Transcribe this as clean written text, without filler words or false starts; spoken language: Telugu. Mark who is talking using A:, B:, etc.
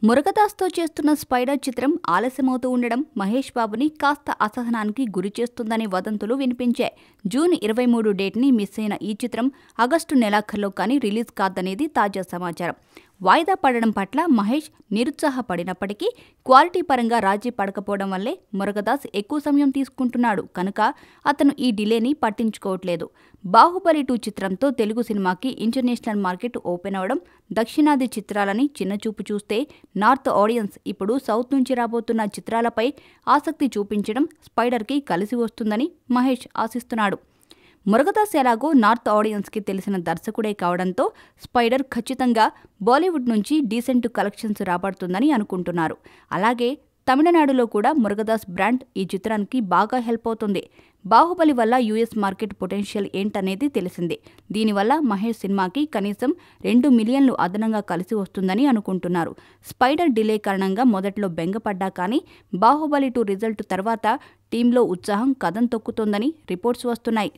A: మురుగదాస్తో చేస్తున్న స్పైడర్ చిత్రం ఆలస్యమవుతూ ఉండడం మహేష్ బాబుని కాస్త అసహనానికి గురి చేస్తుందని వదంతులు వినిపించాయి. జూన్ 23 డేట్ని మిస్ అయిన ఈ చిత్రం ఆగస్టు నెలాఖరులో కానీ రిలీజ్ కాదనేది తాజా సమాచారం. వాయిదా పడడం పట్ల మహేష్ నిరుత్సాహపడినప్పటికీ క్వాలిటీ పరంగా రాజీ పడకపోవడం వల్లే మురుగదాస్ ఎక్కువ సమయం తీసుకుంటున్నాడు కనుక అతను ఈ డిలేని పట్టించుకోవట్లేదు. బాహుబలి 2 చిత్రంతో తెలుగు సినిమాకి ఇంటర్నేషనల్ మార్కెట్ ఓపెన్ అవడం, దక్షిణాది చిత్రాలని చిన్నచూపు చూస్తే నార్త్ ఆడియన్స్ ఇప్పుడు సౌత్ నుంచి రాబోతున్న చిత్రాలపై ఆసక్తి చూపించడం స్పైడర్కి కలిసి వస్తుందని మహేష్ ఆశిస్తున్నాడు. మురుగదాస్ ఎలాగో నార్త్ ఆడియన్స్కి తెలిసిన దర్శకుడే కావడంతో స్పైడర్ ఖచ్చితంగా బాలీవుడ్ నుంచి డీసెంట్ కలెక్షన్స్ రాబడుతుందని అనుకుంటున్నారు. అలాగే తమిళనాడులో కూడా మురుగదాస్ బ్రాండ్ ఈ చిత్రానికి బాగా హెల్ప్ అవుతుంది. బాహుబలి వల్ల యూఎస్ మార్కెట్ పొటెన్షియల్ ఏంటనేది తెలిసిందే. దీనివల్ల మహేష్ సినిమాకి కనీసం 2 మిలియన్లు అదనంగా కలిసి వస్తుందని అనుకుంటున్నారు. స్పైడర్ డిలే కారణంగా మొదట్లో బెంగపడ్డా కానీ బాహుబలి 2 రిజల్ట్ తర్వాత టీంలో ఉత్సాహం కదం తొక్కుతోందని రిపోర్ట్స్ వస్తున్నాయి.